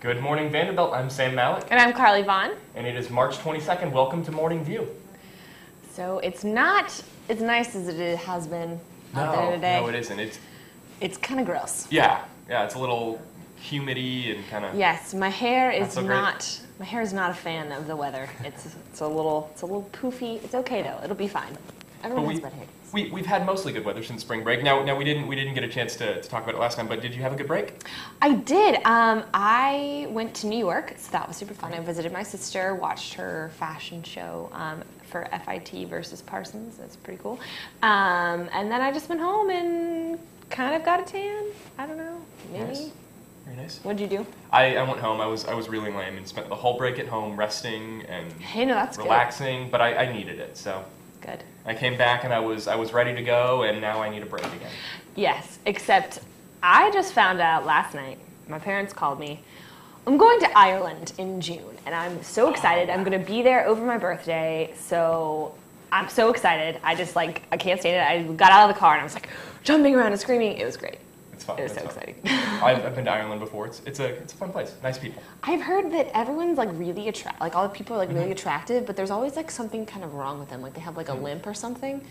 Good morning, Vanderbilt. I'm Sam Malik. And I'm Carly Vaughn. And it is March 22nd. Welcome to Morning View. So it's not as nice as it has been out there today. No, it isn't. It's kind of gross. Yeah, it's a little humidy and kind of. Yes, my hair is so not. My hair is not a fan of the weather. It's a little poofy. It's okay though. It'll be fine. Everyone has bad hair. We've had mostly good weather since spring break. Now we didn't get a chance to talk about it last time, but did you have a good break? I did. I went to New York, so that was super fun. I visited my sister, watched her fashion show for FIT versus Parsons. That's pretty cool. And then I just went home and kind of got a tan. I don't know, maybe. Nice. Very nice. What'd you do? I went home. I was really lame and spent the whole break at home resting and that's relaxing. Good. But I needed it, so. Good. I came back and I was ready to go, and now I need a break again. Yes, except I just found out last night. My parents called me. I'm going to Ireland in June, and I'm so excited. I'm going to be there over my birthday, so I'm so excited. I can't stand it. I got out of the car and I was like jumping around and screaming. It was great. It's fun. It was it's so fun. exciting. I've been to Ireland before. It's a fun place. Nice people. I've heard that everyone's really all the people are really attractive, but there's always something kind of wrong with them. Like they have a limp or something.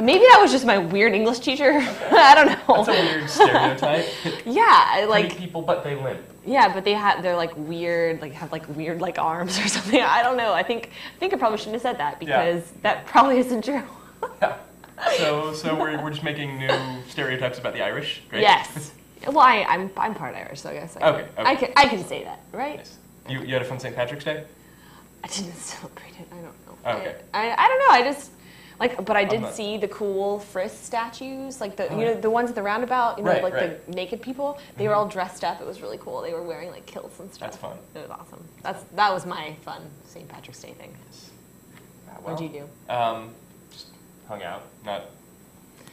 Maybe that was just my weird English teacher. I don't know. That's a weird stereotype. Yeah, Pretty people, but they limp. Yeah, but they're weird, have weird arms or something. I don't know. I think I probably shouldn't have said that because that probably isn't true. Yeah. So we're just making new stereotypes about the Irish. Great. Yes. Well, I'm part Irish, so I guess I can say that, right? Nice. You had a fun St. Patrick's Day? I didn't celebrate it. I don't know. Oh, okay. I don't know. I just but I did see the cool Frisk statues, the ones at the roundabout, the naked people. They were all dressed up. It was really cool. They were wearing kilts and stuff. That's fun. It was awesome. That was my fun St. Patrick's Day thing. Well, What'd you do? Just hung out.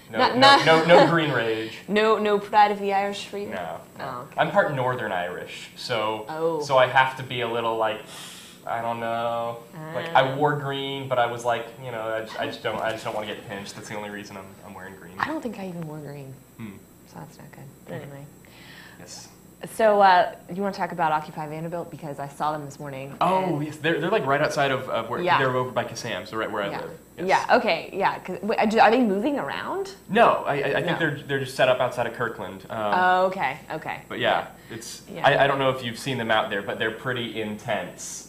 No green rage. No pride of the Irish for you? No. Oh, okay. I'm part Northern Irish, so I have to be a little I don't know. I wore green, but I was I just don't want to get pinched. That's the only reason I'm wearing green. I don't think I even wore green. So that's not good. But anyway. Yes. So you want to talk about Occupy Vanderbilt because I saw them this morning. Oh, yes, they're right outside of where they're over by Kassam, so right where I live. Yes. Yeah. Okay. Yeah. Are they moving around? No, I think they're just set up outside of Kirkland. Okay. But yeah, it's I don't know if you've seen them out there, but they're pretty intense.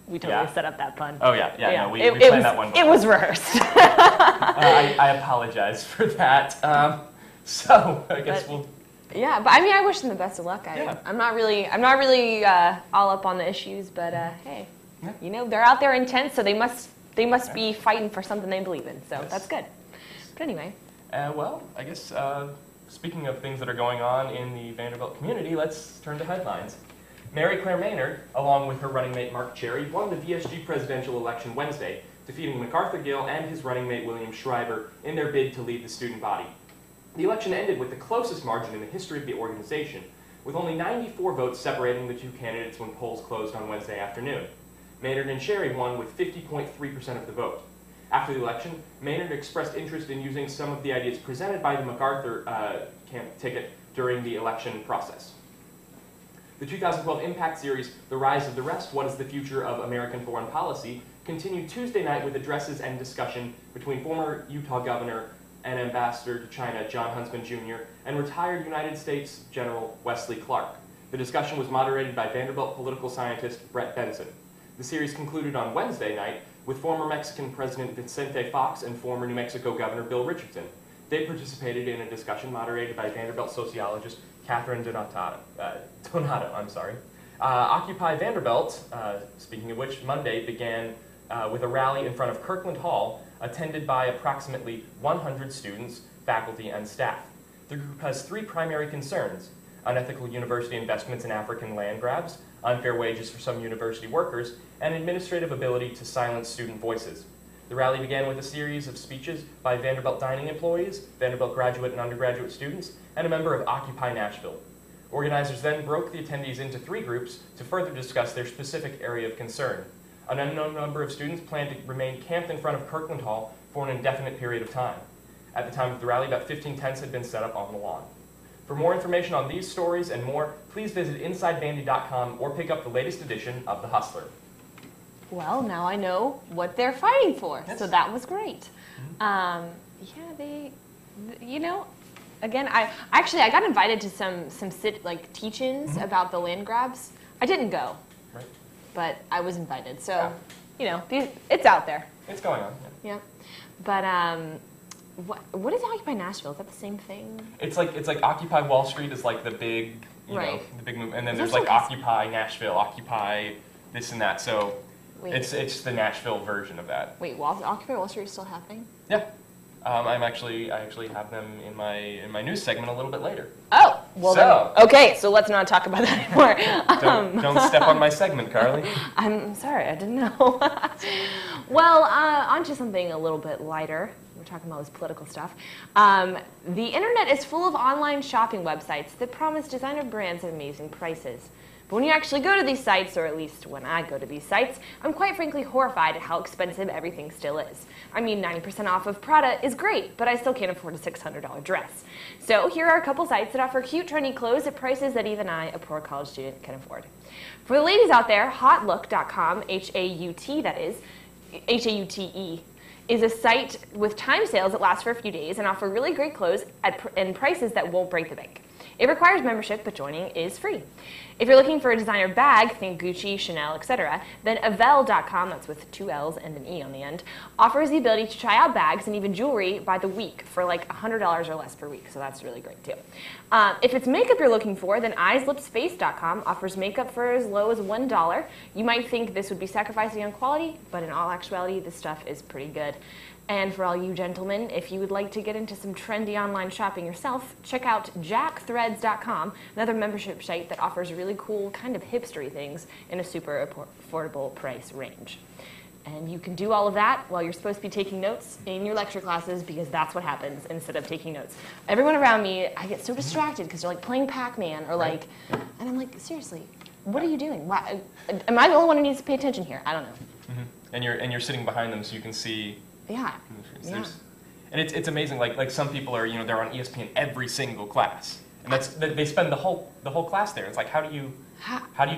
We totally set up that pun. Oh yeah. No, we planned that one before. It was rehearsed. I apologize for that. So I guess we'll. Yeah, but I wish them the best of luck. I'm not really all up on the issues, but hey, they're out there intense, so they must be fighting for something they believe in. So that's good. But anyway. Well, I guess speaking of things that are going on in the Vanderbilt community, let's turn to headlines. Mary Claire Maynard, along with her running mate Mark Cherry, won the VSG presidential election Wednesday, defeating MacArthur Gill and his running mate William Schreiber in their bid to lead the student body. The election ended with the closest margin in the history of the organization, with only 94 votes separating the two candidates when polls closed on Wednesday afternoon. Maynard and Cherry won with 50.3% of the vote. After the election, Maynard expressed interest in using some of the ideas presented by the MacArthur ticket during the election process. The 2012 Impact series, The Rise of the Rest, What is the Future of American Foreign Policy, continued Tuesday night with addresses and discussion between former Utah Governor and Ambassador to China John Huntsman Jr. and retired United States General Wesley Clark. The discussion was moderated by Vanderbilt political scientist Brett Benson. The series concluded on Wednesday night with former Mexican President Vicente Fox and former New Mexico Governor Bill Richardson. They participated in a discussion moderated by Vanderbilt sociologist Catherine Donato. Occupy Vanderbilt, speaking of which, Monday began with a rally in front of Kirkland Hall, attended by approximately 100 students, faculty, and staff. The group has three primary concerns: unethical university investments in African land grabs, unfair wages for some university workers, and administrative ability to silence student voices. The rally began with a series of speeches by Vanderbilt dining employees, Vanderbilt graduate and undergraduate students, and a member of Occupy Nashville. Organizers then broke the attendees into three groups to further discuss their specific area of concern. An unknown number of students planned to remain camped in front of Kirkland Hall for an indefinite period of time. At the time of the rally, about 15 tents had been set up on the lawn. For more information on these stories and more, please visit InsideVandy.com or pick up the latest edition of The Hustler. Well, now I know what they're fighting for, Yes. so that was great. Yeah, again, I got invited to some teach-ins about the land grabs. I didn't go, Right. but I was invited, so Yeah. it's out there. It's going on. Yeah, but what is Occupy Nashville? Is that the same thing? It's like Occupy Wall Street is like the big, Right. the big move, and then Is there's that like so- Occupy Nashville, Occupy this and that. So Wait. it's the Nashville version of that. Wait, Occupy Wall Street is still happening? Yeah. I actually have them in my news segment a little bit later. Oh, well So- then. Okay, so let's not talk about that anymore. Don't step on my segment, Carly. I'm sorry, I didn't know. Well, on to something a little bit lighter. We're talking about this political stuff. The internet is full of online shopping websites that promise designer brands at amazing prices. But when you actually go to these sites, or at least when I go to these sites, I'm quite frankly horrified at how expensive everything still is. I mean, 90% off of Prada is great, but I still can't afford a $600 dress. So here are a couple sites that offer cute, trendy clothes at prices that even I, a poor college student, can afford. For the ladies out there, hotlook.com, H-A-U-T, that is, H-A-U-T-E, is a site with time sales that last for a few days and offer really great clothes and prices that won't break the bank. It requires membership, but joining is free. If you're looking for a designer bag, think Gucci, Chanel, etc., then Avell.com, that's with 2 L's and an E on the end, offers the ability to try out bags and even jewelry by the week for like $100 or less per week, so that's really great too. If it's makeup you're looking for, then EyeSlipsFace.com offers makeup for as low as $1. You might think this would be sacrificing on quality, but in all actuality, this stuff is pretty good. And for all you gentlemen, if you would like to get into some trendy online shopping yourself, check out jackthreads.com, another membership site that offers really cool, kind of hipstery things in a super affordable price range. And you can do all of that while you're supposed to be taking notes in your lecture classes, because that's what happens instead of taking notes. Everyone around me, I get so distracted because they're like playing Pac-Man or like, and I'm like, seriously, what are you doing? Why, am I the only one who needs to pay attention here? I don't know. And you're sitting behind them so you can see. Yeah. Yeah. And it's amazing. Like some people are, they're on ESPN every single class, and they spend the whole class there. It's like, how do you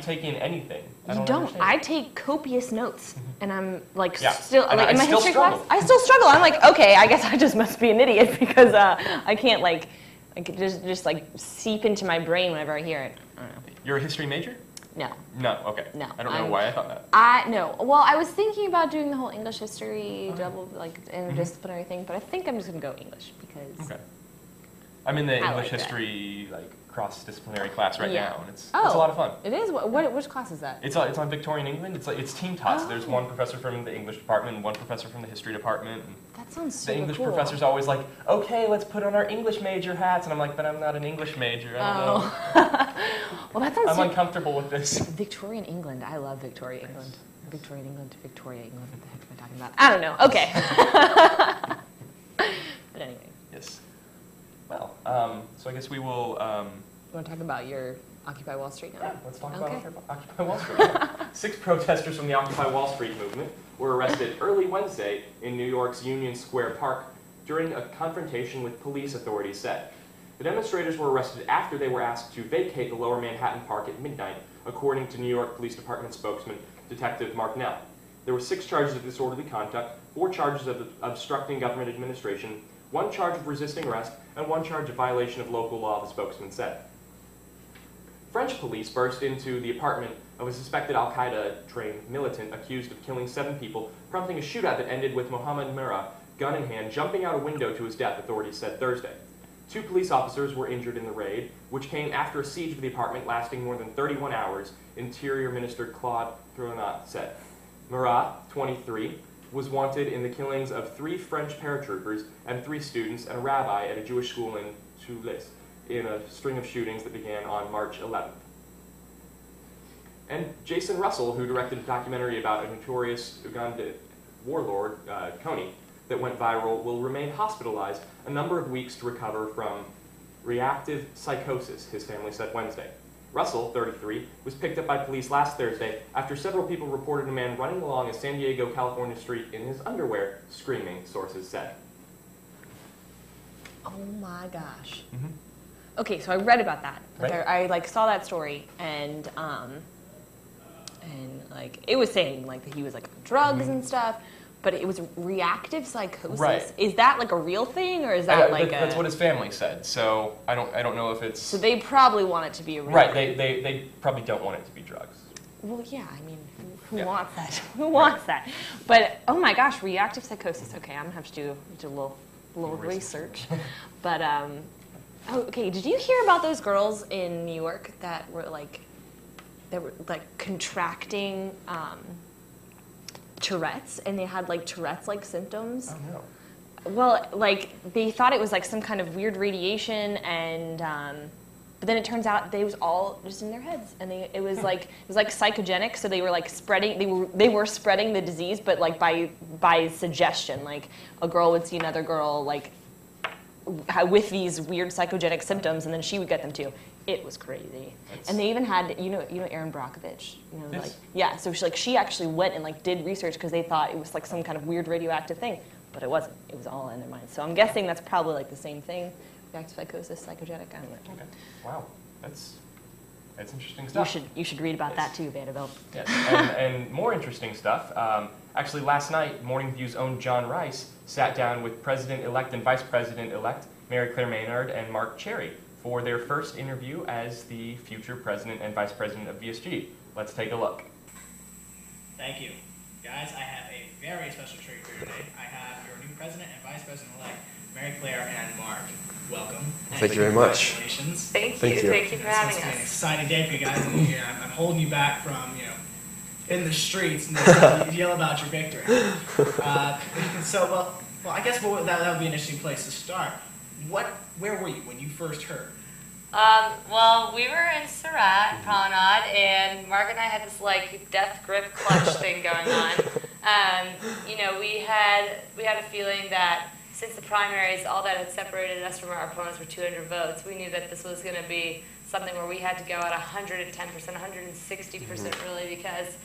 take in anything? You don't. I take copious notes, and I'm like still And like in I my still history struggle. class. I still struggle. I'm like, okay, I guess I just must be an idiot because I can't like just like seep into my brain whenever I hear it. I don't know. You're a history major? No. No. Okay. No. I don't know why I thought that. No. Well, I was thinking about doing the whole English history double like interdisciplinary thing, but I think I'm just gonna go English because. Okay. I'm in the I English like that. history cross-disciplinary class right Yeah. now, and it's a Oh. lot of fun. It is. Which class is that? It's on Victorian England. It's team taught. So there's Oh. one professor from the English department and one professor from the history department. And That sounds the super English cool. professor's always like, okay, let's put on our English major hats. And I'm like, but I'm not an English major. I don't know. Well, that sounds I'm super uncomfortable with this. Victorian England. I love Victoria England. Victorian England, Victoria England. What the heck am I talking about? I don't know. Okay. But anyway, Yes. Well, so I guess we will. you want to talk about your Occupy Wall Street now? Yeah, let's talk Okay. about Occupy Wall Street. 6 protesters from the Occupy Wall Street movement were arrested early Wednesday in New York's Union Square Park during a confrontation with police, authorities said. The demonstrators were arrested after they were asked to vacate the Lower Manhattan Park at midnight, according to New York Police Department spokesman Detective Mark Nell. There were 6 charges of disorderly conduct, 4 charges of obstructing government administration, 1 charge of resisting arrest, and 1 charge of violation of local law, the spokesman said. French police burst into the apartment of a suspected al-Qaeda-trained militant accused of killing 7 people, prompting a shootout that ended with Mohammed Merah, gun in hand, jumping out a window to his death, authorities said Thursday. 2 police officers were injured in the raid, which came after a siege of the apartment lasting more than 31 hours, Interior Minister Claude Thronat said. Merah, 23, was wanted in the killings of 3 French paratroopers and 3 students and a rabbi at a Jewish school in Toulouse, in a string of shootings that began on March 11th. And Jason Russell, who directed a documentary about a notorious Uganda warlord, Kony, that went viral, will remain hospitalized a number of weeks to recover from reactive psychosis, his family said Wednesday. Russell, 33, was picked up by police last Thursday after several people reported a man running along a San Diego, California street in his underwear, screaming, sources said. Oh my gosh. Okay, so I read about that. Right. I like saw that story, and like it was saying like that he was like on drugs and stuff, but it was reactive psychosis. Right. Is that like a real thing, or is that like that's what his family said. So I don't know if it's. So they probably want it to be a real Right. thing. They probably don't want it to be drugs. Well, yeah. I mean, who Yeah. wants that? Who wants that? But oh my gosh, reactive psychosis. Okay, I'm gonna have to do a little research. But okay. Did you hear about those girls in New York that were like contracting Tourette's, and they had like Tourette's like symptoms? Oh no. Well, like they thought it was like some kind of weird radiation, and but then it turns out it was all just in their heads, and it was like psychogenic. So they were like spreading. They were spreading the disease, but like by suggestion. Like a girl would see another girl like with these weird psychogenic symptoms, and then she would get them too. It was crazy. And they even had, you know Erin Brockovich, Yes. like, yeah. So she actually went and like did research because they thought it was like some kind of weird radioactive thing, but it wasn't. It was all in their minds. So I'm guessing that's probably like the same thing. Reactive psychosis, psychogenic. I don't know. Okay. Wow. That's interesting stuff. You should read about that too, Vanderbilt. Yes. And more interesting stuff. Actually, last night, Morning View's own John Rice sat down with President-elect and Vice President-elect Mary Claire Maynard and Mark Cherry for their first interview as the future President and Vice President of VSG. Let's take a look. Thank you. Guys, I have a very special treat for you today. I have your new President and Vice President-elect, Mary Claire and Mark. Welcome. Thank you very much. Congratulations. Thank you. Thank you. Thank you for having It's been an us. exciting day for you guys. And, I'm holding you back from, in the streets and yell about your victory. Well, I guess that would be an interesting place to start. Where were you when you first heard? Well, we were in Surratt Promenade, and Mark and I had this like death grip clutch thing going on. We had a feeling that since the primaries, all that had separated us from our opponents were 200 votes. We knew that this was going to be something where we had to go at 110%, 160% really, because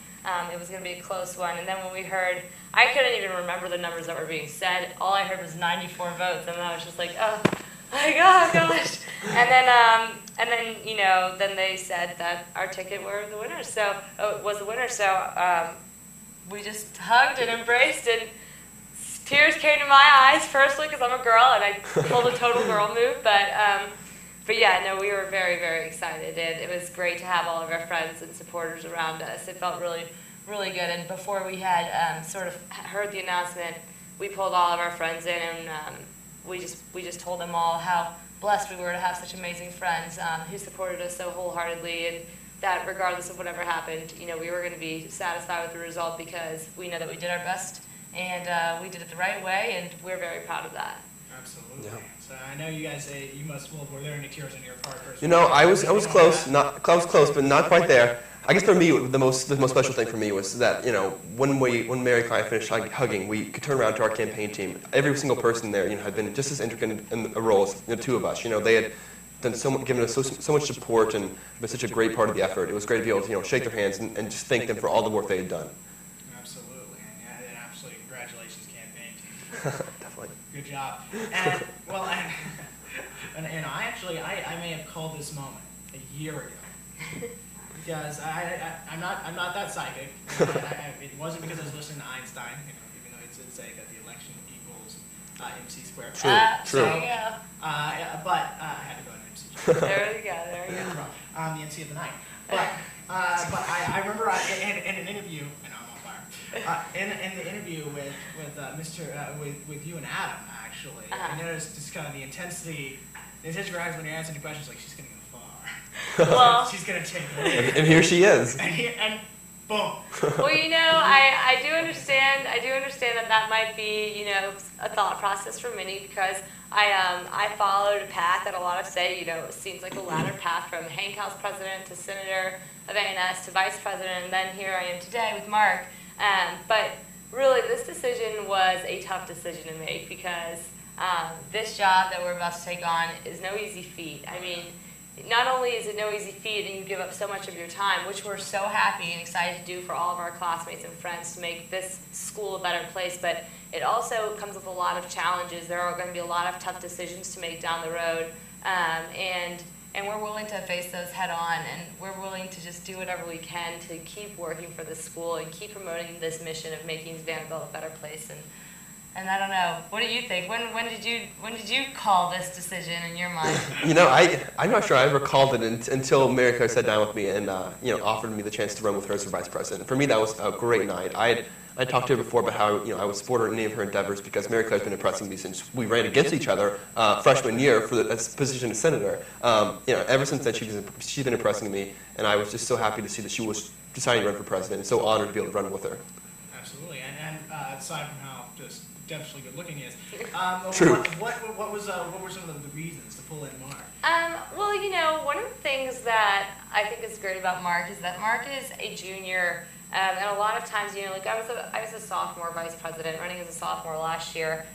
it was going to be a close one. And then when we heard, I couldn't even remember the numbers that were being said. All I heard was 94 votes, and I was just like, oh my gosh. And then they said that our ticket was the winner. So we just hugged and embraced, and tears came to my eyes, firstly, because I'm a girl, and I pulled a total girl move. But yeah, no, we were very, very excited, and it was great to have all of our friends and supporters around us. It felt really, really good. And before we had sort of heard the announcement, we pulled all of our friends in, and we just told them all how blessed we were to have such amazing friends who supported us so wholeheartedly, and that regardless of whatever happened, we were going to be satisfied with the result because we know that we did our best, and we did it the right way, and we're very proud of that. Absolutely. Yeah. So I know you guys say were there any tears on your part first? I was close, but not quite there. I guess for me, the most special thing for me was that when Mary and I finished hugging, we could turn around to our campaign team. Every single person there, had been just as intricate in a role as the two of us. They had done given us so much support and been such a great part of the effort. It was great to be able to shake their hands and just thank them for all the work they had done. Absolutely, and absolutely congratulations, campaign team. Definitely. Good job. And I may have called this moment a year ago. Because I'm not that psychic. It wasn't because I was listening to Einstein, even though it did say that the election equals MC squared. True. There you go. But I had to go to MC. There you go. I'm the MC of the night. But I remember in an interview, and I'm on fire. In the interview with you and Adam, actually, I noticed just kind of the intensity of your eyes when you're answering the questions. Like, she's gonna go far. Well, She's gonna take it. And here she is. And boom. Well, I do understand. I do understand that might be, a thought process for many, because I followed a path that a lot of say, it seems like a ladder path from Hank House president to senator of A&S to vice president, and then here I am today with Mark. But really, this decision was a tough decision to make, because this job that we're about to take on is no easy feat. I mean, not only is it no easy feat and you give up so much of your time, which we're so happy and excited to do for all of our classmates and friends to make this school a better place, but it also comes with a lot of challenges. There are going to be a lot of tough decisions to make down the road, And we're willing to face those head on, and we're willing to just do whatever we can to keep working for the school and keep promoting this mission of making Vanderbilt a better place. And I don't know, what do you think? When did you call this decision in your mind? I'm not sure I ever called it until Mary Claire sat down with me and offered me the chance to run with her as her vice president. For me, that was a great night. I talked to her before about how I would support any of her endeavors because Mary Claire's been impressing me since we ran against each other freshman year for the position of senator. Ever since then she's been impressing me, and I was just so happy to see that she was deciding to run for president, and so honored to be able to run with her. Absolutely, and aside from how just definitely good looking he is, True. What were some of the reasons to pull in Mark? Well, one of the things that I think is great about Mark is that Mark is a junior. And a lot of times, I was a sophomore vice president, running as a sophomore last year.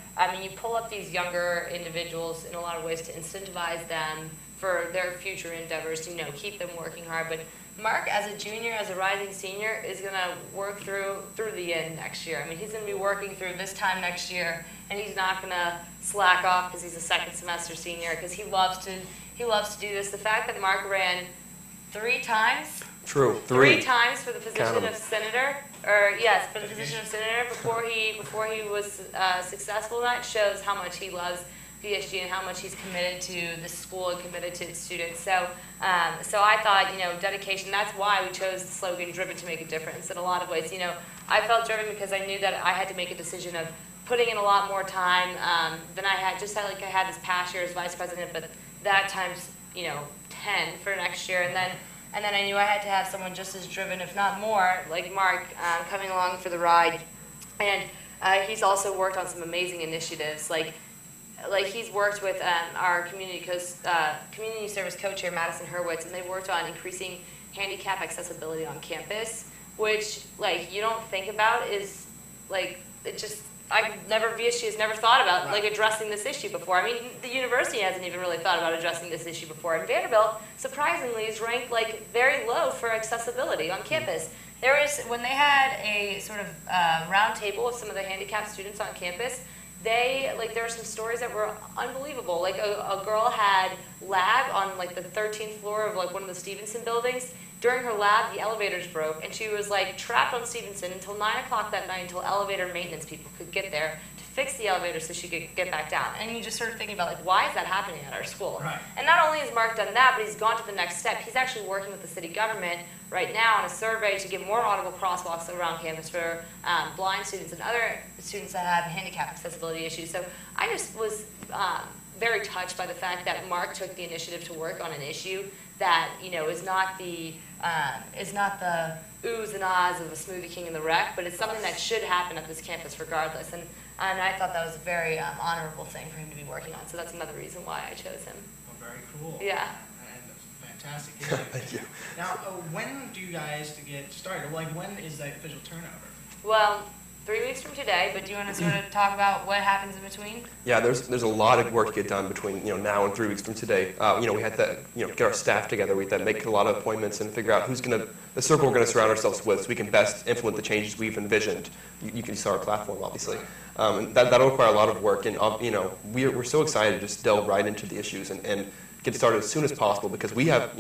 You pull up these younger individuals in a lot of ways to incentivize them for their future endeavors, keep them working hard. But Mark, as a junior, as a rising senior, is going to work through the end next year. He's going to be working through this time next year, and he's not going to slack off because he's a second semester senior, because he loves to do this. The fact that Mark ran 3 times. True. 3 times for the position of senator, for the position of senator before he was successful in that shows how much he loves VSG and how much he's committed to the school and committed to its students. So I thought, dedication. That's why we chose the slogan "Driven to Make a Difference." In a lot of ways, I felt driven because I knew that I had to make a decision of putting in a lot more time than I had. Just like I had this past year as vice president, but that times 10 for next year, and then I knew I had to have someone just as driven, if not more, like Mark, coming along for the ride. And he's also worked on some amazing initiatives. Like he's worked with our community service co-chair, Madison Hurwitz, and they've worked on increasing handicap accessibility on campus, which you don't think about is VSG has never thought about addressing this issue before. The university hasn't even really thought about addressing this issue before. And Vanderbilt, surprisingly, is ranked very low for accessibility on campus. When they had a sort of round table with some of the handicapped students on campus, there were some stories that were unbelievable. A girl had lab on the 13th floor of one of the Stevenson buildings. During her lab, the elevators broke, and she was trapped on Stevenson until 9 o'clock that night until elevator maintenance people could get there to fix the elevator so she could get back down. And you just sort of thinking about why is that happening at our school? Right. And not only has Mark done that, but he's gone to the next step. He's actually working with the city government right now on a survey to get more audible crosswalks around campus for blind students and other students that have handicap accessibility issues. So I just was very touched by the fact that Mark took the initiative to work on an issue that is not the oohs and ahs of a Smoothie King and the Wreck, but it's something that should happen at this campus regardless. And I thought that was a very honorable thing for him to be working on. So that's another reason why I chose him. Well, very cool. Yeah. And fantastic. Thank you. Now, when do you guys get started? When is the official turnover? Well, 3 weeks from today, but do you want to sort of talk about what happens in between? Yeah, there's a lot of work to get done between now and 3 weeks from today. We had to get our staff together. We had to make a lot of appointments and figure out the circle we're going to surround ourselves with, so we can best implement the changes we've envisioned. You can see our platform, obviously, and that'll require a lot of work. And we're so excited to just delve right into the issues and get started as soon as possible because we have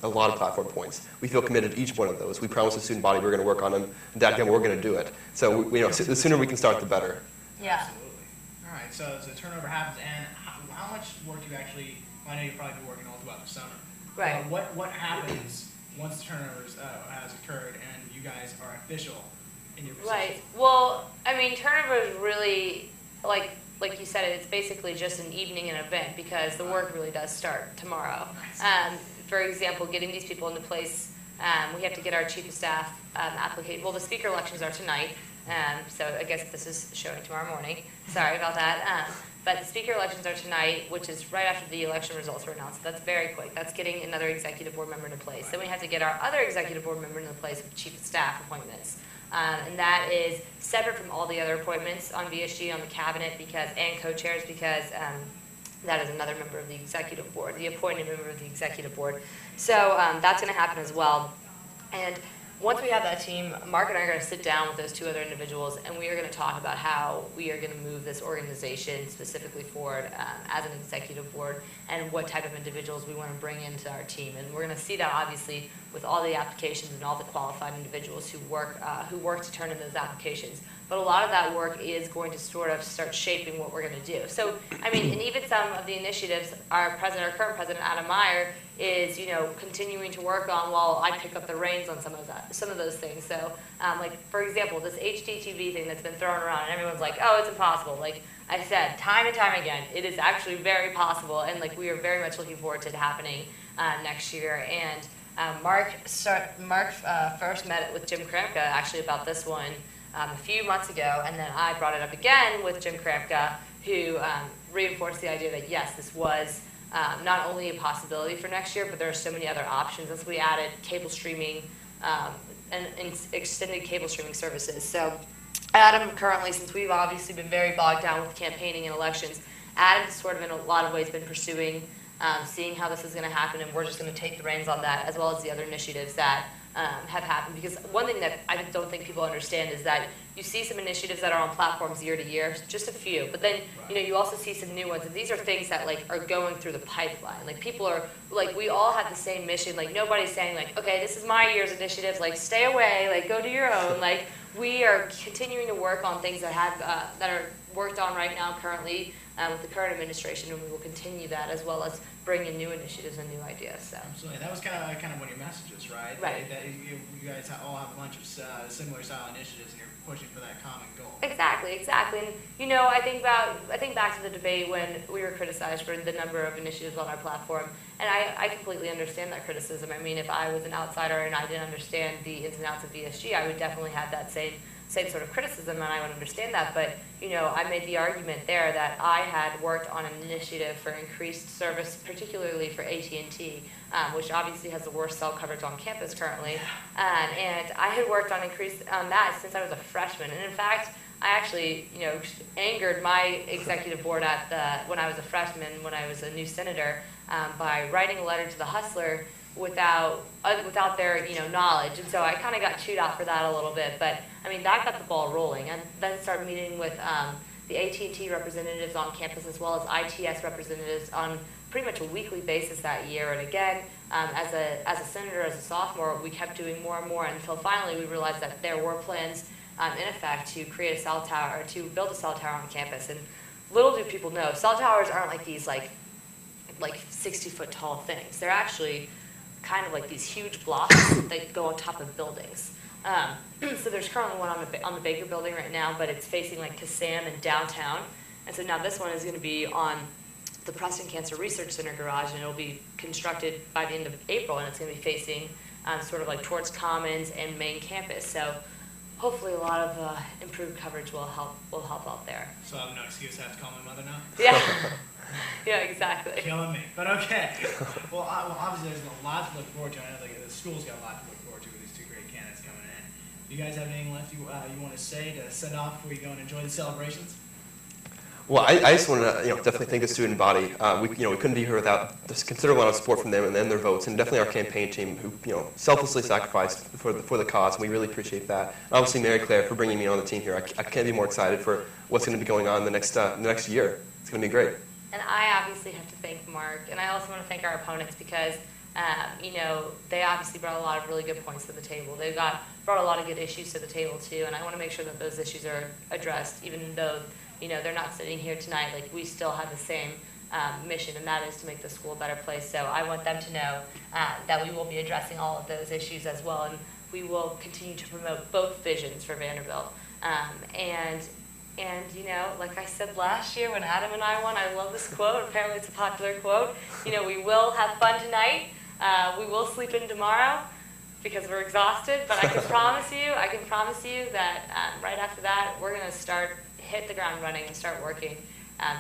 a lot of platform points. We feel committed to each one of those. We promised the student body we're going to work on them. And we're going to do it. So the sooner we can start, the better. Yeah. Absolutely. All right. So the turnover happens, and how much work do you actually? I know you've probably been working all throughout the summer. Right. What happens once the turnover has occurred and you guys are official in your position? Right. Well, turnover is really like you said, it's basically just an evening and event because the work really does start tomorrow. For example, getting these people into place, we have to get our chief of staff application. Well, the speaker elections are tonight, so I guess this is showing tomorrow morning. Sorry about that. But the speaker elections are tonight, which is right after the election results were announced. That's very quick. That's getting another executive board member into place. Then we have to get our other executive board member into place with chief of staff appointments. And that is separate from all the other appointments on VSG, on the cabinet, and co-chairs, because that is another member of the executive board, the appointed member of the executive board. So that's going to happen as well. And once we have that team, Mark and I are going to sit down with those 2 other individuals, and we are going to talk about how we are going to move this organization specifically forward as an executive board, and what type of individuals we want to bring into our team. And we're going to see that obviously with all the applications and all the qualified individuals who work to turn in those applications. But a lot of that work is going to sort of start shaping what we're going to do. So, I mean, and even some of the initiatives, our current president, Adam Meyer, is, continuing to work on while I pick up the reins on some of those things. So, like, for example, this HDTV thing that's been thrown around, and everyone's like, oh, it's impossible. Like I said, time and time again, it is actually very possible, and, like, we are very much looking forward to it happening next year. And Mark first met it with Jim Kramka, actually, about this one a few months ago, and then I brought it up again with Jim Kramka, who reinforced the idea that, yes, this was not only a possibility for next year, but there are so many other options as we added cable streaming and extended cable streaming services. So Adam currently, since we've obviously been very bogged down with campaigning and elections, Adam's sort of in a lot of ways been pursuing seeing how this is going to happen, and we're just going to take the reins on that, as well as the other initiatives that have happened. Because one thing that I don't think people understand is that you see some initiatives that are on platforms year to year, just a few, but then you also see some new ones, and these are things that like are going through the pipeline. Like people are like, we all have the same mission. Like nobody's saying like, okay, this is my year's initiatives. Like stay away. Like go do your own. Like we are continuing to work on things that have that are worked on right now currently with the current administration, and we will continue that, as well as bring in new initiatives and new ideas. So. Absolutely, that was kind of one of your messages, right? Right. That you guys all have a bunch of similar style initiatives, and you're pushing for that common goal. Exactly. And I think back to the debate when we were criticized for the number of initiatives on our platform, and I completely understand that criticism. I mean, if I was an outsider and I didn't understand the ins and outs of VSG, I would definitely have that same sort of criticism, and I would understand that. But I made the argument there that I had worked on an initiative for increased service, particularly for AT&T, which obviously has the worst cell coverage on campus currently. And I had worked on that since I was a freshman. And in fact, I actually, angered my executive board when I was a freshman, when I was a new senator, by writing a letter to the Hustler without their knowledge, and so I kind of got chewed out for that a little bit. But I mean, that got the ball rolling, and then started meeting with the AT&T representatives on campus, as well as ITS representatives on pretty much a weekly basis that year. And again, as a senator, as a sophomore, we kept doing more and more until finally we realized that there were plans in effect to create a cell tower, to build a cell tower on campus. And little do people know, cell towers aren't like these like 60-foot tall things. They're actually kind of like these huge blocks that go on top of buildings. So there's currently one on the Baker building right now, but it's facing like Kassam and downtown. And so now this one is going to be on the Preston Cancer Research Center garage, and it'll be constructed by the end of April, and it's going to be facing sort of like towards Commons and main campus. So hopefully a lot of improved coverage will help out there. So I have no excuse to have to call my mother now? Yeah. Yeah, exactly. Killing me. But okay. Well, obviously there's a lot to look forward to. I know the school's got a lot to look forward to with these 2 great candidates coming in. Do you guys have anything left you want to say to send off before you go and enjoy the celebrations? Well, I just want to definitely thank the student body. We couldn't be here without this considerable amount of support from them and their votes, and definitely our campaign team who selflessly sacrificed for the cause. And we really appreciate that. And obviously, Mary Claire for bringing me on the team here. I can't be more excited for what's going to be going on the next year. It's going to be great. And I obviously have to thank Mark, and I also want to thank our opponents because, they obviously brought a lot of really good points to the table. They brought a lot of good issues to the table too, and I want to make sure that those issues are addressed, even though, they're not sitting here tonight. Like, we still have the same mission, and that is to make the school a better place. So I want them to know that we will be addressing all of those issues as well, and we will continue to promote both visions for Vanderbilt. And like I said last year when Adam and I won, I love this quote. Apparently it's a popular quote. We will have fun tonight. We will sleep in tomorrow because we're exhausted. But I can promise you that right after that, we're going to hit the ground running and start working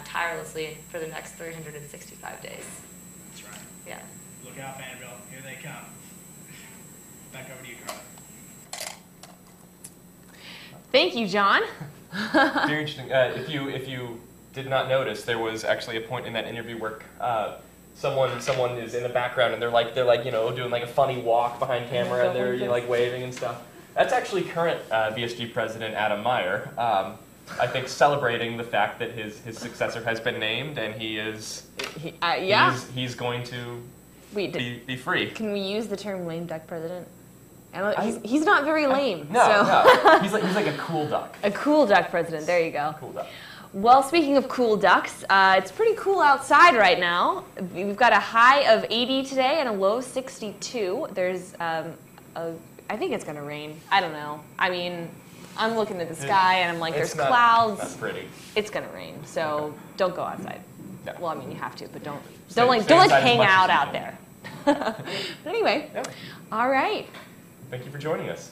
tirelessly for the next 365 days. That's right. Yeah. Look out, Vanderbilt. Here they come. Back over to you, Carla. Thank you, John. Very interesting. If you did not notice, there was actually a point in that interview where someone is in the background and they're like doing like a funny walk behind camera and they're like waving and stuff. That's actually current VSG President Adam Meyer. I think celebrating the fact that his successor has been named and he is he's going to be free. Can we use the term lame duck president? He's not very lame. No. He's like a cool duck. A cool duck president. There you go. Cool duck. Well, speaking of cool ducks, it's pretty cool outside right now. We've got a high of 80 today and a low 62. There's I think it's going to rain. I don't know. I mean, I'm looking at the sky and I'm like, there's clouds. That's pretty. It's going to rain, so don't go outside. No. Well, I mean, you have to, but don't Stay hang out there. But anyway, Yeah. all right. Thank you for joining us.